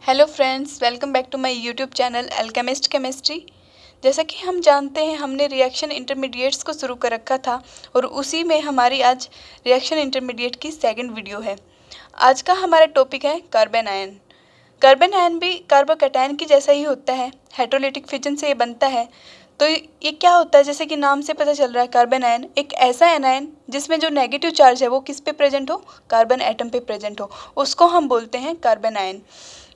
Hello friends, welcome back to my YouTube channel Alchemist Chemistry. जैसा कि हम जानते हैं, हमने रिएक्शन इंटरमीडिएट्स को शुरू कर रखा था और उसी में हमारी आज रिएक्शन इंटरमीडिएट की सेकंड वीडियो है। आज का हमारा टॉपिक है कार्बन आयन। कार्बन आयन भी कार्बोकैटायन की जैसा ही होता है, हाइड्रोलिटिक फिजन से ये बनता है। तो ये क्या होता है, जैसे कि नाम से पता चल रहा है, कार्बन आयन एक ऐसा एनायन जिसमें जो नेगेटिव चार्ज है वो किस पे प्रेजेंट हो, कार्बन एटम पे प्रेजेंट हो, उसको हम बोलते हैं कार्बन आयन।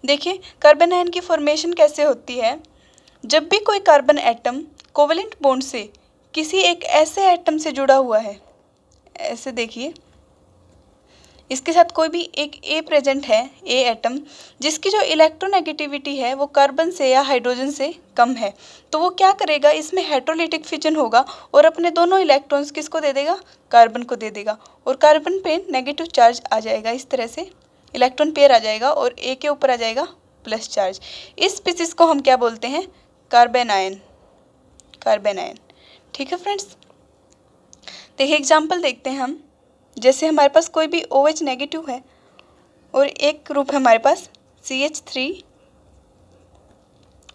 देखिए, कार्बन आयन की फॉर्मेशन कैसे होती है। जब भी कोई कार्बन एटम कोवेलेंट बॉन्ड से किसी एक ऐसे एटम से जुड़ा हुआ है, ऐसे देखिए, इसके साथ कोई भी एक ए प्रेजेंट है, ए एटम, जिसकी जो इलेक्ट्रोनेगेटिविटी है वो कार्बन से या हाइड्रोजन से कम है, तो वो क्या करेगा, इसमें हाइड्रोलिटिक फिजन होगा और अपने दोनों इलेक्ट्रॉन्स किसको दे देगा, कार्बन को दे देगा, और कार्बन पे नेगेटिव चार्ज आ जाएगा। इस तरह से इलेक्ट्रॉन पेयर आ जाएगा और ए के ऊपर आ जाएगा प्लस चार्ज। इस स्पीसीज को हम क्या बोलते हैं, कार्बन आयन। कार्बन आयन, ठीक है फ्रेंड्स। देखिए एग्जाम्पल देखते हैं हम। जैसे हमारे पास कोई भी OH नेगेटिव है और एक ग्रुप है हमारे पास CH3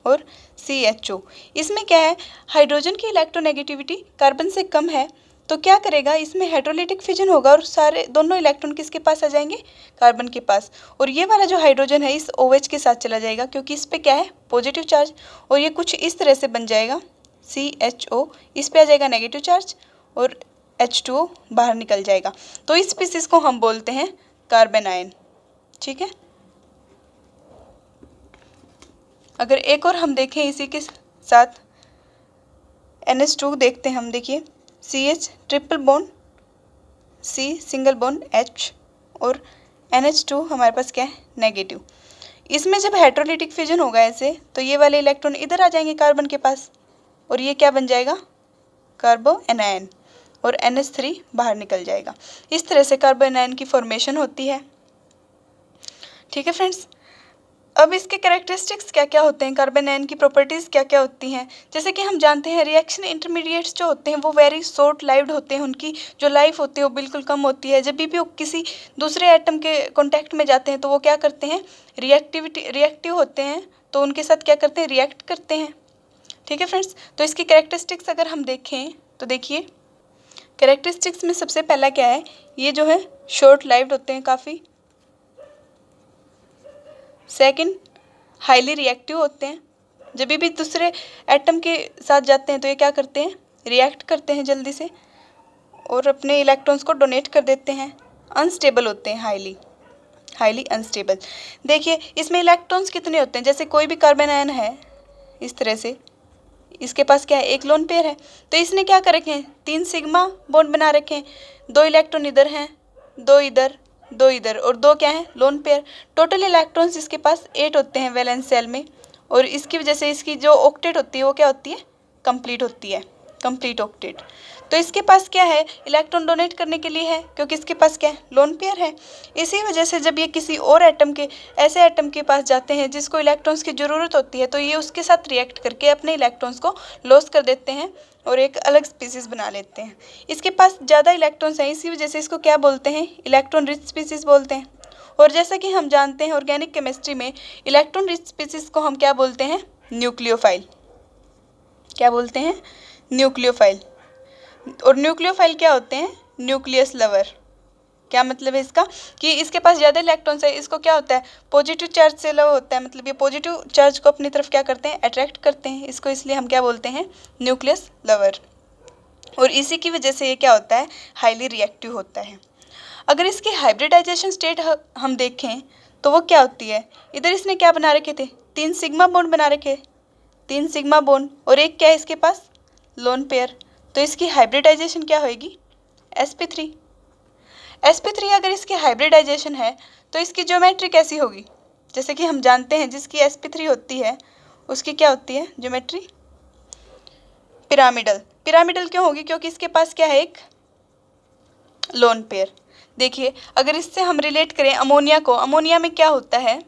और CHO। इसमें क्या है, हाइड्रोजन की इलेक्ट्रोनेगेटिविटी कार्बन से कम है, तो क्या करेगा, इसमें हाइड्रोलिटिक फिजन होगा और सारे दोनों इलेक्ट्रॉन किसके पास आ जाएंगे, कार्बन के पास। और ये वाला जो हाइड्रोजन है इस OH के साथ चला जाएगा, क्योंकि इस पे क्या है, पॉजिटिव चार्ज, और ये कुछ इस तरह से बन जाएगा CHO। इस पे आ जाएगा नेगेटिव चार्ज और H2O बाहर निकल जाएगा। तो इस स्पीसीज को हम बोलते हैं कार्बन आयन, ठीक है। अगर एक और हम देखें इसी के साथ NH2 देखते हैं हम। देखिए CH triple bond, C single bond H, और NH2 हमारे पास क्या है, नेगेटिव। इसमें जब हाइड्रोलिटिक फिजन होगा ऐसे, तो ये वाले इलेक्ट्रॉन इधर आ जाएंगे कार्बन के पास, और ये क्या बन जाएगा, कार्बो एनायन, और NH3 बाहर निकल जाएगा। इस तरह से कार्बन आयन की फॉर्मेशन होती है, ठीक है फ्रेंड्स। अब इसके कैरेक्टरिस्टिक्स क्या क्या होते हैं, कार्बन आयन की प्रॉपर्टीज़ क्या क्या होती हैं। जैसे कि हम जानते हैं, रिएक्शन इंटरमीडिएट्स जो होते हैं वो वेरी शॉर्ट लाइव्ड होते हैं, उनकी जो लाइफ होती है वो बिल्कुल कम होती है। जब भी वो किसी दूसरे एटम के कॉन्टैक्ट में जाते हैं तो वो क्या करते हैं, रिएक्टिव होते हैं, तो उनके साथ क्या करते हैं, रिएक्ट करते हैं, ठीक है फ्रेंड्स। तो इसकी कैरेक्टरिस्टिक्स अगर हम देखें तो देखिए, कैरेक्टरिस्टिक्स में सबसे पहला क्या है, ये जो है शॉर्ट लाइव्ड होते हैं काफ़ी। सेकंड, हाईली रिएक्टिव होते हैं। जब भी दूसरे एटम के साथ जाते हैं तो ये क्या करते हैं, रिएक्ट करते हैं जल्दी से और अपने इलेक्ट्रॉन्स को डोनेट कर देते हैं। अनस्टेबल होते हैं, हाईली अनस्टेबल। देखिए इसमें इलेक्ट्रॉन्स कितने होते हैं, जैसे कोई भी कार्बन आयन है इस तरह से, इसके पास क्या है, एक लोन पेयर है, तो इसने क्या कर रखे हैं, 3 सिग्मा बॉन्ड बना रखे हैं। 2 इलेक्ट्रॉन इधर हैं, 2 इधर, 2 इधर, और 2 क्या है, लोन पेयर। टोटल इलेक्ट्रॉन्स इसके पास 8 होते हैं वैलेंस सेल में, और इसकी वजह से इसकी जो ऑक्टेट होती है वो क्या होती है, कंप्लीट होती है, कंप्लीट ऑक्टेट। तो इसके पास क्या है, इलेक्ट्रॉन डोनेट करने के लिए है, क्योंकि इसके पास क्या है, लोन पेयर है। इसी वजह से जब ये किसी और एटम के, ऐसे एटम के पास जाते हैं जिसको इलेक्ट्रॉन्स की ज़रूरत होती है, तो ये उसके साथ रिएक्ट करके अपने इलेक्ट्रॉन्स को लॉस कर देते हैं और एक अलग स्पीसीज बना लेते हैं। इसके पास ज़्यादा इलेक्ट्रॉन्स हैं, इसी वजह से इसको क्या बोलते हैं, इलेक्ट्रॉन रिच स्पीसीज बोलते हैं। और जैसा कि हम जानते हैं ऑर्गेनिक केमिस्ट्री में इलेक्ट्रॉन रिच स्पीसीज को हम क्या बोलते हैं, न्यूक्लियोफाइल। क्या बोलते हैं, न्यूक्लियोफाइल। और न्यूक्लियोफाइल क्या होते हैं, न्यूक्लियस लवर। क्या मतलब है इसका, कि इसके पास ज़्यादा इलेक्ट्रॉन्स है, इसको क्या होता है, पॉजिटिव चार्ज से लव होता है, मतलब ये पॉजिटिव चार्ज को अपनी तरफ क्या करते हैं, अट्रैक्ट करते हैं इसको, इसलिए हम क्या बोलते हैं, न्यूक्लियस लवर। और इसी की वजह से ये क्या होता है, हाईली रिएक्टिव होता है। अगर इसकी हाइब्रिडाइजेशन स्टेट हम देखें तो वो क्या होती है, इधर इसने क्या बना रखे थे, 3 सिग्मा बॉन्ड बना रखे, 3 सिग्मा बॉन्ड, और एक क्या है इसके पास, लोन पेयर। तो इसकी हाइब्रिडाइजेशन क्या होगी, sp3। sp3 अगर इसकी हाइब्रिडाइजेशन है तो इसकी ज्योमेट्री कैसी होगी, जैसे कि हम जानते हैं जिसकी sp3 होती है उसकी क्या होती है ज्योमेट्री, पिरामिडल। पिरामिडल क्यों होगी, क्योंकि इसके पास क्या है, एक लोन पेयर। देखिए अगर इससे हम रिलेट करें अमोनिया को, अमोनिया में क्या होता है,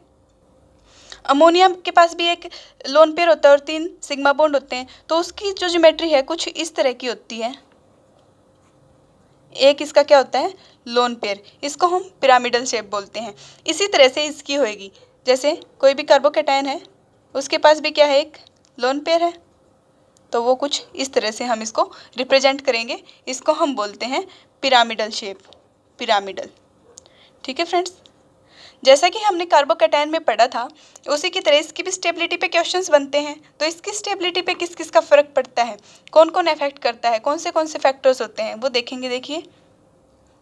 अमोनिया के पास भी एक लोन पेयर होता है और 3 सिग्मा बॉन्ड होते हैं, तो उसकी जो ज्योमेट्री है कुछ इस तरह की होती है। एक इसका क्या होता है, लोन पेयर, इसको हम पिरामिडल शेप बोलते हैं। इसी तरह से इसकी होएगी, जैसे कोई भी कार्बोकैटायन है उसके पास भी क्या है, एक लोन पेयर है, तो वो कुछ इस तरह से हम इसको रिप्रेजेंट करेंगे। इसको हम बोलते हैं पिरामिडल शेप, पिरामिडल। ठीक है फ्रेंड्स, जैसा कि हमने कार्बोकैटायन में पढ़ा था उसी की तरह इसकी भी स्टेबिलिटी पे क्वेश्चंस बनते हैं। तो इसकी स्टेबिलिटी पे किस किस का फ़र्क पड़ता है, कौन कौन इफेक्ट करता है, कौन से फैक्टर्स होते हैं, वो देखेंगे। देखिए,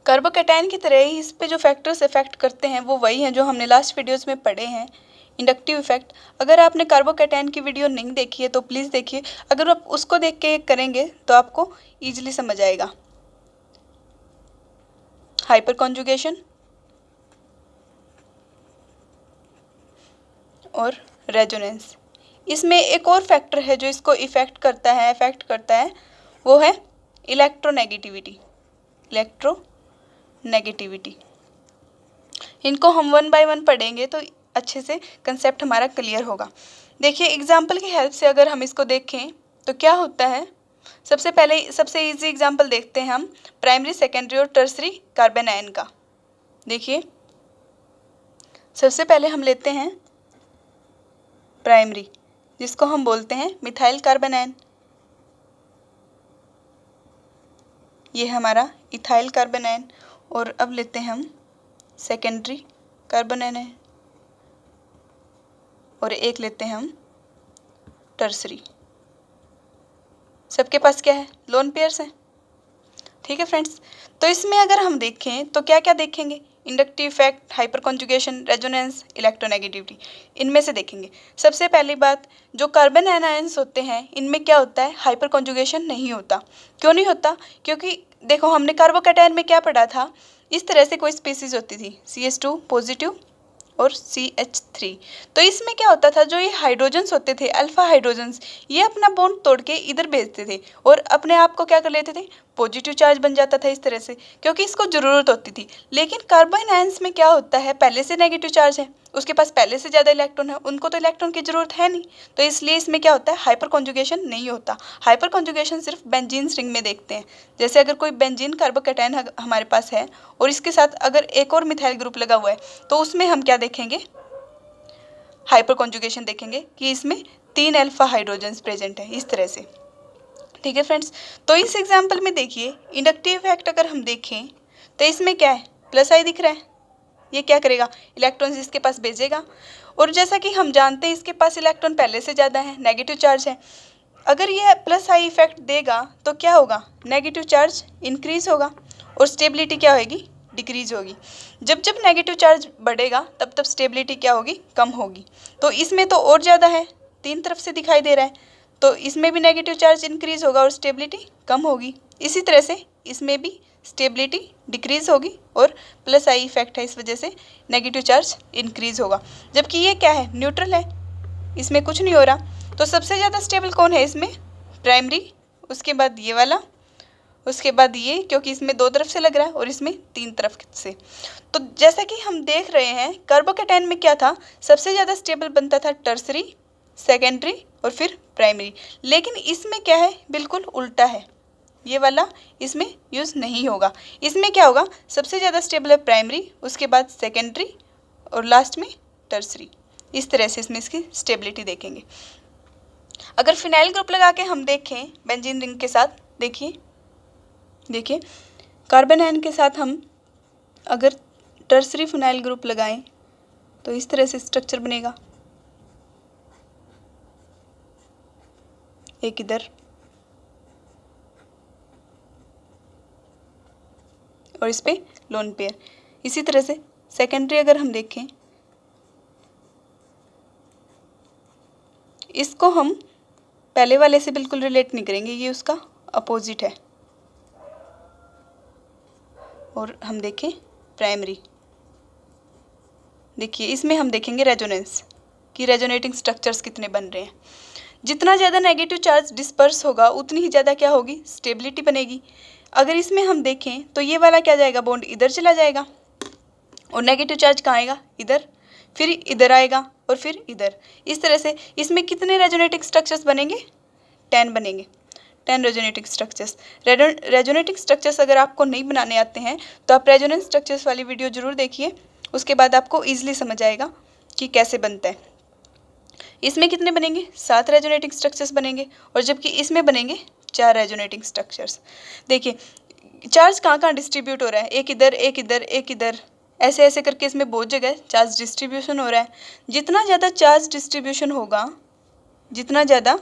कार्बोकैटायन की तरह ही इस पे जो फैक्टर्स इफेक्ट करते हैं वो वही हैं जो हमने लास्ट वीडियोस में पढ़े हैं। इंडक्टिव इफेक्ट, अगर आपने कार्बोकैटायन की वीडियो नहीं देखी है तो प्लीज़ देखिए, अगर आप उसको देख के करेंगे तो आपको ईजिली समझ आएगा। हाइपर कॉन्जुगेशन और रेजोनेंस, इसमें एक और फैक्टर है जो इसको इफेक्ट करता है, वो है इलेक्ट्रोनेगेटिविटी। इलेक्ट्रोनेगेटिविटी, इनको हम वन बाय वन पढ़ेंगे तो अच्छे से कंसेप्ट हमारा क्लियर होगा। देखिए, एग्जाम्पल की हेल्प से अगर हम इसको देखें तो क्या होता है, सबसे पहले सबसे इजी एग्जाम्पल देखते हैं हम प्राइमरी, सेकेंडरी और टर्सरी कार्बन आयन का। देखिए, सबसे पहले हम लेते हैं प्राइमरी, जिसको हम बोलते हैं मिथाइल कार्बन आयन। ये हमारा इथाइल कार्बन आयन। और अब लेते हैं हम सेकेंडरी कार्बन आयन और एक लेते हैं हम टर्सरी। सबके पास क्या है, लोन पेयर्स हैं। ठीक है फ्रेंड्स, तो इसमें अगर हम देखें तो क्या क्या देखेंगे, inductive effect, hyper conjugation, resonance, electronegativity, इनमें से देखेंगे। सबसे पहली बात, जो कार्बन एनायंस होते हैं इनमें क्या होता है, हाइपर कॉन्जुगेशन नहीं होता। क्यों नहीं होता, क्योंकि देखो हमने कार्बोकैटायन में क्या पढ़ा था, इस तरह से कोई स्पीसीज होती थी CH2 पॉजिटिव और CH3। तो इसमें क्या होता था, जो ये हाइड्रोजन्स होते थे, अल्फा हाइड्रोजन्स, ये अपना बॉन्ड तोड़ के इधर भेजते थे और अपने आप को क्या कर लेते थे, पॉजिटिव चार्ज बन जाता था इस तरह से, क्योंकि इसको ज़रूरत होती थी। लेकिन कार्बन आयंस में क्या होता है, पहले से नेगेटिव चार्ज है, उसके पास पहले से ज़्यादा इलेक्ट्रॉन है, उनको तो इलेक्ट्रॉन की ज़रूरत है नहीं, तो इसलिए इसमें क्या होता है, हाइपर कॉन्जुगेशन नहीं होता। हाइपर कॉन्जुगेशन सिर्फ बेंजीन रिंग में देखते हैं। जैसे अगर कोई बेंजीन कार्बोकैटायन हमारे पास है और इसके साथ अगर एक और मिथाइल ग्रुप लगा हुआ है तो उसमें हम क्या देखेंगे, हाइपर कॉन्जुगेशन देखेंगे कि इसमें 3 अल्फा हाइड्रोजन्स प्रेजेंट है इस तरह से। ठीक है फ्रेंड्स, तो इस एग्जाम्पल में देखिए, इंडक्टिव इफेक्ट अगर हम देखें तो इसमें क्या है, प्लस आई दिख रहा है, ये क्या करेगा, इलेक्ट्रॉन्स इसके पास भेजेगा। और जैसा कि हम जानते हैं इसके पास इलेक्ट्रॉन पहले से ज़्यादा है, नेगेटिव चार्ज है। अगर ये प्लस आई इफेक्ट देगा तो क्या होगा, नेगेटिव चार्ज इंक्रीज होगा और स्टेबिलिटी क्या होगी, डिक्रीज होगी। जब जब नेगेटिव चार्ज बढ़ेगा तब तब स्टेबिलिटी क्या होगी, कम होगी। तो इसमें तो और ज़्यादा है, 3 तरफ से दिखाई दे रहा है, तो इसमें भी नेगेटिव चार्ज इंक्रीज होगा और स्टेबिलिटी कम होगी। इसी तरह से इसमें भी स्टेबिलिटी डिक्रीज होगी और प्लस आई इफेक्ट है, इस वजह से नेगेटिव चार्ज इंक्रीज होगा। जबकि ये क्या है, न्यूट्रल है, इसमें कुछ नहीं हो रहा। तो सबसे ज़्यादा स्टेबल कौन है इसमें, प्राइमरी, उसके बाद ये वाला, उसके बाद ये, क्योंकि इसमें 2 तरफ से लग रहा है और इसमें 3 तरफ से। तो जैसा कि हम देख रहे हैं कार्बोकैटायन में क्या था, सबसे ज़्यादा स्टेबल बनता था टर्सरी, सेकेंडरी और फिर प्राइमरी। लेकिन इसमें क्या है, बिल्कुल उल्टा है, ये वाला इसमें यूज़ नहीं होगा। इसमें क्या होगा, सबसे ज़्यादा स्टेबल है प्राइमरी, उसके बाद सेकेंडरी और लास्ट में टर्सरी। इस तरह से इसमें इसकी स्टेबिलिटी देखेंगे। अगर फिनाइल ग्रुप लगा के हम देखें बेंजीन रिंग के साथ, देखिए कार्बन आयन के साथ हम अगर टर्सरी फिनाइल ग्रुप लगाएं तो इस तरह से स्ट्रक्चर बनेगा, एक इधर और इस पे लोन पेयर। इसी तरह से सेकेंडरी अगर हम देखें, इसको हम पहले वाले से बिल्कुल रिलेट नहीं करेंगे, ये उसका अपोजिट है। और हम देखें प्राइमरी, देखिए इसमें हम देखेंगे रेजोनेंस, कि रेजोनेटिंग स्ट्रक्चर्स कितने बन रहे हैं। जितना ज़्यादा नेगेटिव चार्ज डिस्पर्स होगा उतनी ही ज़्यादा क्या होगी, स्टेबिलिटी बनेगी। अगर इसमें हम देखें तो ये वाला क्या जाएगा, बॉन्ड इधर चला जाएगा और नेगेटिव चार्ज कहाँ आएगा, इधर, फिर इधर आएगा और फिर इधर। इस तरह से इसमें कितने रेजोनेटिंग स्ट्रक्चर्स बनेंगे, 10 बनेंगे, 10 रेजोनेटिंग स्ट्रक्चर्स। रेजोनेटिंग स्ट्रक्चर्स अगर आपको नहीं बनाने आते हैं तो आप रेजोनेंस स्ट्रक्चर्स वाली वीडियो ज़रूर देखिए, उसके बाद आपको ईजिली समझ आएगा कि कैसे बनता है। इसमें कितने बनेंगे? 7 रेजोनेटिंग स्ट्रक्चर्स बनेंगे, और जबकि इसमें बनेंगे 4 रेजोनेटिंग स्ट्रक्चर्स। देखिए चार्ज कहाँ कहाँ डिस्ट्रीब्यूट हो रहा है, एक इधर एक इधर एक इधर, ऐसे ऐसे करके इसमें बहुत जगह चार्ज डिस्ट्रीब्यूशन हो रहा है। जितना ज़्यादा चार्ज डिस्ट्रीब्यूशन होगा, जितना ज़्यादा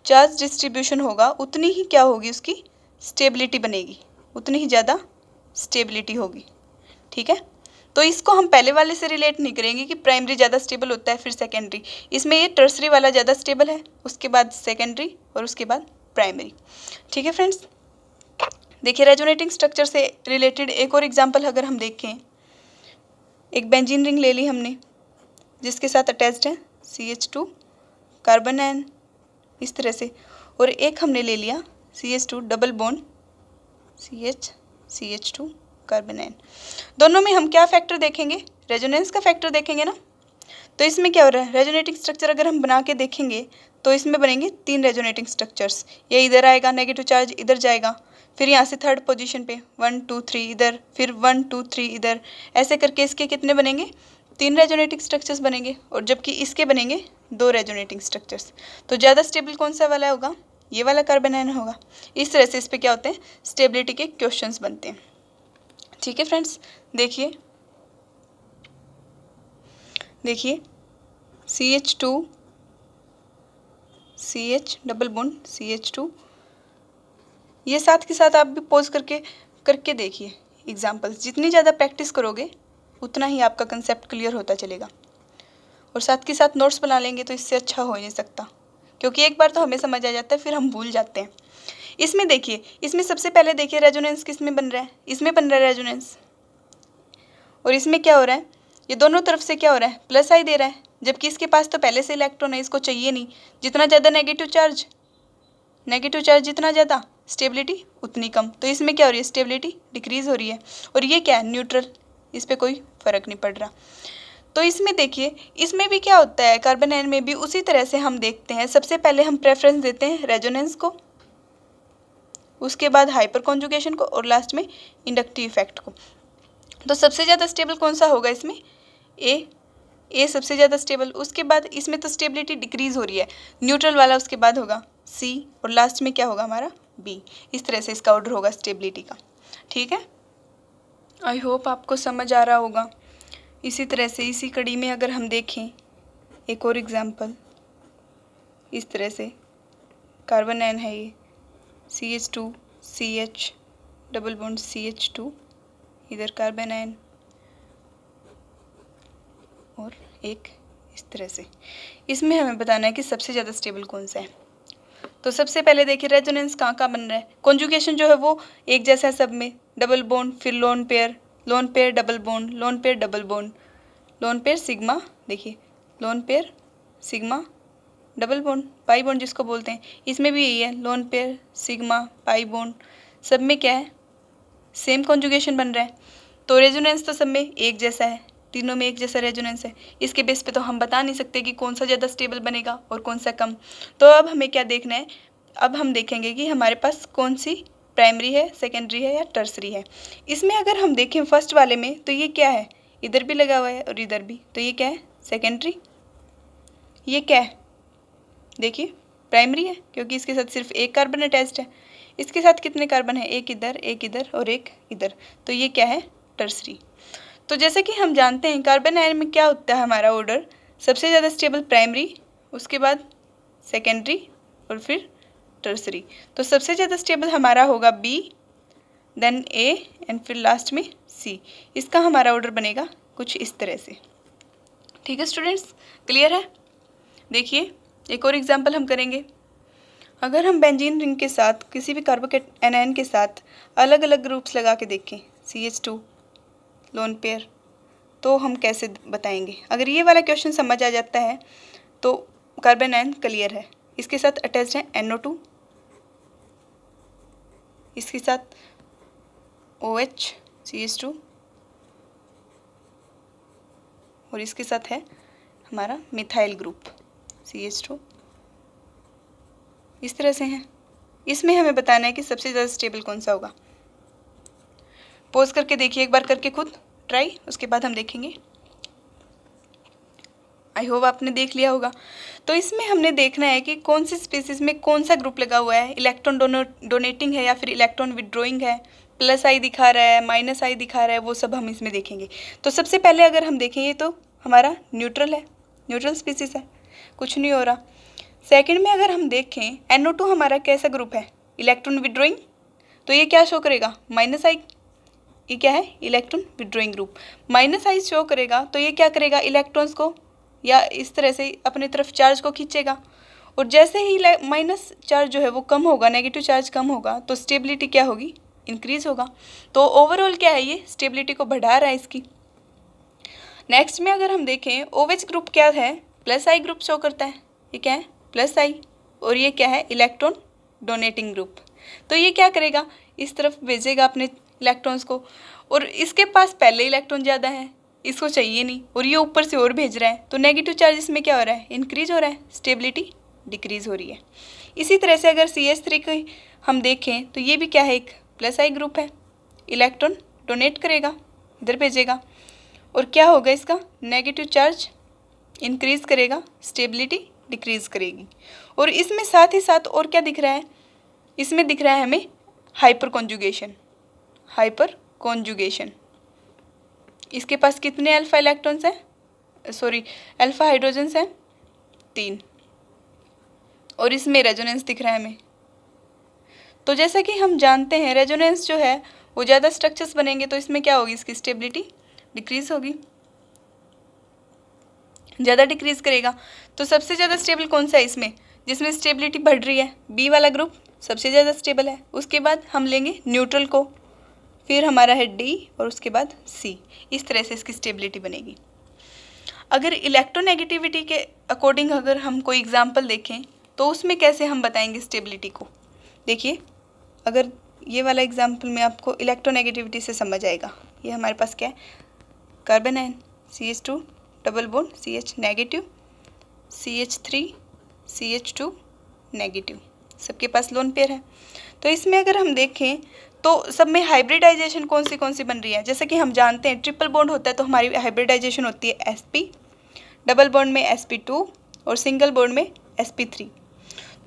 चार्ज डिस्ट्रीब्यूशन होगा उतनी ही क्या होगी, उसकी स्टेबिलिटी बनेगी, उतनी ही ज़्यादा स्टेबिलिटी होगी। ठीक है, तो इसको हम पहले वाले से रिलेट नहीं करेंगे कि प्राइमरी ज़्यादा स्टेबल होता है फिर सेकेंडरी। इसमें ये टर्सरी वाला ज़्यादा स्टेबल है, उसके बाद सेकेंडरी और उसके बाद प्राइमरी। ठीक है फ्रेंड्स, देखिए रेजोनेटिंग स्ट्रक्चर से रिलेटेड एक और एग्जांपल अगर हम देखें, एक बेंजीन रिंग ले ली हमने जिसके साथ अटैच्ड है CH2 कार्बन आयन इस तरह से, और एक हमने ले लिया CH2 double bond CH2 carbon ion. दोनों में हम क्या फैक्टर देखेंगे? रेजोनेंस का फैक्टर देखेंगे ना। तो इसमें क्या हो रहा है, रेजोनेटिंग स्ट्रक्चर अगर हम बना के देखेंगे तो इसमें बनेंगे 3 रेजोनेटिंग स्ट्रक्चर्स। ये इधर आएगा, नेगेटिव चार्ज इधर जाएगा, फिर यहाँ से थर्ड पोजीशन पे 1 2 3 इधर, फिर 1 2 3 इधर, ऐसे करके इसके कितने बनेंगे? 3 रेजोनेटिंग स्ट्रक्चर्स बनेंगे, और जबकि इसके बनेंगे 2 रेजोनेटिंग स्ट्रक्चर्स। तो ज़्यादा स्टेबल कौन सा वाला होगा? ये वाला कार्बन आयन होगा। इस तरह से इस पर क्या होते हैं, स्टेबिलिटी के क्वेश्चंस बनते हैं। ठीक है फ्रेंड्स, देखिए CH2 CH double bond CH2, ये साथ के साथ आप भी पॉज करके देखिए एग्जांपल्स। जितनी ज़्यादा प्रैक्टिस करोगे उतना ही आपका कंसेप्ट क्लियर होता चलेगा, और साथ के साथ नोट्स बना लेंगे तो इससे अच्छा हो ही नहीं सकता, क्योंकि एक बार तो हमें समझ आ जाता है फिर हम भूल जाते हैं। इसमें देखिए, इसमें सबसे पहले देखिए रेजोनेंस किस में बन रहा है? इसमें बन रहा है रेजोनेंस, और इसमें क्या हो रहा है, ये दोनों तरफ से क्या हो रहा है, प्लस आई दे रहा है, जबकि इसके पास तो पहले से इलेक्ट्रॉन है, इसको चाहिए नहीं। जितना ज़्यादा नेगेटिव चार्ज जितना ज़्यादा, स्टेबिलिटी उतनी कम। तो इसमें क्या हो रही है, स्टेबिलिटी डिक्रीज हो रही है, और ये क्या है, न्यूट्रल, इस पर कोई फ़र्क नहीं पड़ रहा। तो इसमें देखिए, इसमें भी क्या होता है, कार्बन आयन में भी उसी तरह से हम देखते हैं। सबसे पहले हम प्रेफरेंस देते हैं रेजोनेंस को, उसके बाद हाइपर कॉन्जुगेशन को, और लास्ट में इंडक्टिव इफेक्ट को। तो सबसे ज़्यादा स्टेबल कौन सा होगा इसमें? ए सबसे ज़्यादा स्टेबल। उसके बाद इसमें तो स्टेबिलिटी डिक्रीज हो रही है, न्यूट्रल वाला उसके बाद होगा C, और लास्ट में क्या होगा हमारा B। इस तरह से इसका ऑर्डर होगा स्टेबिलिटी का। ठीक है, आई होप आपको समझ आ रहा होगा। इसी तरह से इसी कड़ी में अगर हम देखें एक और एग्जांपल, इस तरह से कार्बन आयन है ये CH2 CH double bond CH2, इधर कार्बन आयन, और एक इस तरह से। इसमें हमें बताना है कि सबसे ज़्यादा स्टेबल कौन सा है। तो सबसे पहले देखिए रेजोनेंस कहाँ कहाँ बन रहा है। कॉन्जुगेशन जो है वो एक जैसा है सब में, डबल बॉन्ड, फिर lone pair double bond, lone pair double bond, lone pair sigma, देखिए lone pair sigma double bond, pi bond जिसको बोलते हैं। इसमें भी यही है, lone pair sigma pi bond, सब में क्या है, सेम कॉन्जुगेशन बन रहा है। तो रेजोनेंस तो सब में एक जैसा है, तीनों में एक जैसा रेजोनेंस है। इसके बेस पे तो हम बता नहीं सकते कि कौन सा ज़्यादा स्टेबल बनेगा और कौन सा कम। तो अब हमें क्या देखना है, अब हम देखेंगे कि हमारे पास कौन सी प्राइमरी है, सेकेंडरी है या टर्सरी है। इसमें अगर हम देखें फर्स्ट वाले में, तो ये क्या है, इधर भी लगा हुआ है और इधर भी, तो ये क्या है, सेकेंडरी। ये क्या है, देखिए प्राइमरी है, क्योंकि इसके साथ सिर्फ एक कार्बन अटैच्ड है। इसके साथ कितने कार्बन है, एक इधर और एक इधर, तो ये क्या है, टर्सरी। तो जैसे कि हम जानते हैं कार्बन आयन में क्या होता है हमारा ऑर्डर, सबसे ज़्यादा स्टेबल प्राइमरी, उसके बाद सेकेंडरी और फिर टर्सरी। तो सबसे ज़्यादा स्टेबल हमारा होगा B, देन A एंड फिर लास्ट में C। इसका हमारा ऑर्डर बनेगा कुछ इस तरह से। ठीक है स्टूडेंट्स, क्लियर है। देखिए एक और एग्जांपल हम करेंगे। अगर हम बेंजीन रिंग के साथ किसी भी कार्बोकेटायन के साथ अलग अलग ग्रुप्स लगा के देखें, CH2 लोन पेयर, तो हम कैसे बताएंगे। अगर ये वाला क्वेश्चन समझ आ जाता है तो कार्बन आयन क्लियर है। इसके साथ अटैच्ड है NO2, इसके साथ OH CH2, और इसके साथ है हमारा मिथाइल ग्रुप CH2। इस तरह से हैं। इसमें हमें बताना है कि सबसे ज़्यादा स्टेबल कौन सा होगा। पॉज करके देखिए एक बार करके खुद ट्राई, उसके बाद हम देखेंगे। आई होप आपने देख लिया होगा। तो इसमें हमने देखना है कि कौन सी स्पीसीज़ में कौन सा ग्रुप लगा हुआ है, इलेक्ट्रॉन डोनेटिंग है या फिर इलेक्ट्रॉन विड्रॉइंग है, प्लस आई दिखा रहा है, माइनस आई दिखा रहा है, वो सब हम इसमें देखेंगे। तो सबसे पहले अगर हम देखेंगे तो हमारा न्यूट्रल है, न्यूट्रल स्पीसीज़ है, कुछ नहीं हो रहा। सेकंड में अगर हम देखें NO2 हमारा कैसा ग्रुप है, इलेक्ट्रॉन विड्रॉइंग, तो ये क्या शो करेगा, माइनस आई। ये क्या है, electron withdrawing group. Minus I show करेगा तो ये क्या करेगा, इलेक्ट्रॉन्स को या इस तरह से अपनी तरफ चार्ज को खींचेगा। और जैसे ही माइनस चार्ज जो है वो कम होगा, नेगेटिव चार्ज कम होगा, तो स्टेबिलिटी क्या होगी, इंक्रीज होगा। तो ओवरऑल क्या है, ये स्टेबिलिटी को बढ़ा रहा है इसकी। नेक्स्ट में अगर हम देखें OH ग्रुप क्या है, प्लस आई ग्रुप शो करता है। ये क्या है, प्लस आई। और ये क्या है, इलेक्ट्रॉन डोनेटिंग ग्रुप। तो ये क्या करेगा, इस तरफ भेजेगा अपने इलेक्ट्रॉन्स को, और इसके पास पहले इलेक्ट्रॉन ज़्यादा है, इसको चाहिए नहीं, और ये ऊपर से और भेज रहा है, तो नेगेटिव चार्ज इसमें क्या हो रहा है, इंक्रीज हो रहा है, स्टेबिलिटी डिक्रीज हो रही है। इसी तरह से अगर CH3 की हम देखें तो ये भी क्या है, एक प्लस आई ग्रुप है, इलेक्ट्रॉन डोनेट करेगा, इधर भेजेगा, और क्या होगा, इसका नेगेटिव चार्ज इंक्रीज करेगा, स्टेबिलिटी डिक्रीज करेगी। और इसमें साथ ही साथ और क्या दिख रहा है, इसमें दिख रहा है हमें हाइपर कॉन्जुगेशन। हाइपर कॉन्जुगेशन, इसके पास कितने अल्फा इलेक्ट्रॉन्स हैं, सॉरी अल्फा हाइड्रोजन्स हैं, 3। और इसमें रेजोनेंस दिख रहा है हमें। तो जैसा कि हम जानते हैं रेजोनेंस जो है वो ज़्यादा स्ट्रक्चर्स बनेंगे, तो इसमें क्या होगी, इसकी स्टेबिलिटी डिक्रीज होगी, ज़्यादा डिक्रीज करेगा। तो सबसे ज़्यादा स्टेबल कौन सा है इसमें, जिसमें स्टेबिलिटी बढ़ रही है, बी वाला ग्रुप सबसे ज़्यादा स्टेबल है। उसके बाद हम लेंगे न्यूट्रल को, फिर हमारा है D, और उसके बाद C। इस तरह से इसकी स्टेबिलिटी बनेगी। अगर इलेक्ट्रोनेगेटिविटी के अकॉर्डिंग अगर हम कोई एग्जांपल देखें तो उसमें कैसे हम बताएंगे स्टेबिलिटी को। देखिए, अगर ये वाला एग्जांपल में आपको इलेक्ट्रोनेगेटिविटी से समझ आएगा। ये हमारे पास क्या है, carbon ion, CH2 double bond CH negative, CH3 CH2 negative, सबके पास लोन पेयर है। तो इसमें अगर हम देखें तो सब में हाइब्रिडाइजेशन कौन सी बन रही है, जैसे कि हम जानते हैं ट्रिपल बॉन्ड होता है तो हमारी हाइब्रिडाइजेशन होती है sp, डबल बॉन्ड में sp2, और सिंगल बॉन्ड में sp3।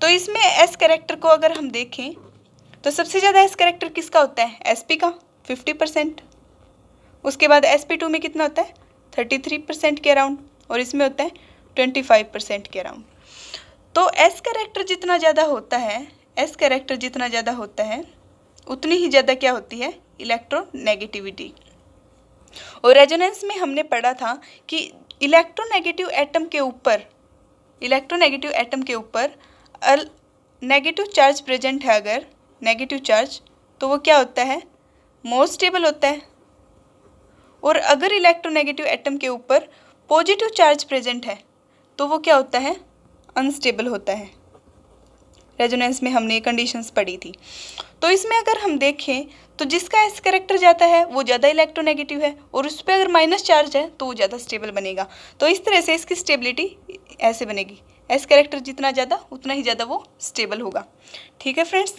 तो इसमें s कैरेक्टर को अगर हम देखें तो सबसे ज़्यादा s कैरेक्टर किसका होता है, sp का 50%, उसके बाद sp2 में कितना होता है 33% के अराउंड, और इसमें होता है 25% के अराउंड। तो s कैरेक्टर जितना ज़्यादा होता है, s कैरेक्टर जितना ज़्यादा होता है उतनी ही ज़्यादा क्या होती है, इलेक्ट्रोनेगेटिविटी। और रेजोनेंस में हमने पढ़ा था कि इलेक्ट्रोनेगेटिव एटम के ऊपर नेगेटिव चार्ज प्रेजेंट है, अगर नेगेटिव चार्ज, तो वो क्या होता है, मोर स्टेबल होता है। और अगर इलेक्ट्रोनेगेटिव एटम के ऊपर पॉजिटिव चार्ज प्रेजेंट है तो वो क्या होता है, अनस्टेबल होता है। रेजोनेंस में हमने ये कंडीशंस पढ़ी थी। तो इसमें अगर हम देखें तो जिसका एस कैरेक्टर जाता है वो ज़्यादा इलेक्ट्रोनेगेटिव है, और उस पर अगर माइनस चार्ज है तो वो ज़्यादा स्टेबल बनेगा। तो इस तरह से इसकी स्टेबिलिटी ऐसे बनेगी, एस कैरेक्टर जितना ज़्यादा उतना ही ज़्यादा वो स्टेबल होगा। ठीक है फ्रेंड्स,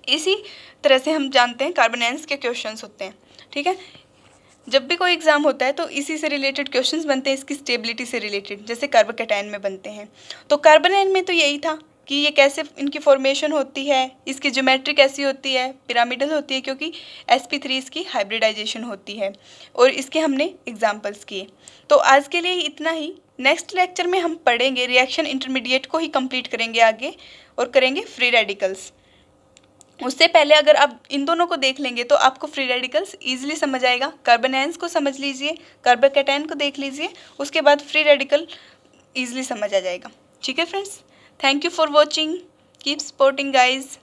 इसी तरह से हम जानते हैं कार्बन आयंस के क्वेश्चंस होते हैं। ठीक है, जब भी कोई एग्जाम होता है तो इसी से रिलेटेड क्वेश्चंस बनते हैं, इसकी स्टेबिलिटी से रिलेटेड, जैसे कार्बोकैटायन में बनते हैं। तो कार्बन आयन में तो यही था कि ये कैसे इनकी फॉर्मेशन होती है, इसकी ज्योमेट्री कैसी होती है, पिरामिडल होती है, क्योंकि sp3 इसकी हाइब्रिडाइजेशन होती है, और इसके हमने एग्जांपल्स किए। तो आज के लिए इतना ही। नेक्स्ट लेक्चर में हम पढ़ेंगे रिएक्शन इंटरमीडिएट को ही कंप्लीट करेंगे आगे, और करेंगे फ्री रेडिकल्स। उससे पहले अगर आप इन दोनों को देख लेंगे तो आपको फ्री रेडिकल्स ईजिली समझ आएगा। कार्बन आयंस को समझ लीजिए, कार्बोकैटायन को देख लीजिए, उसके बाद फ्री रेडिकल ईजिली समझ आ जाएगा। ठीक है friends, thank you for watching, keep supporting guys.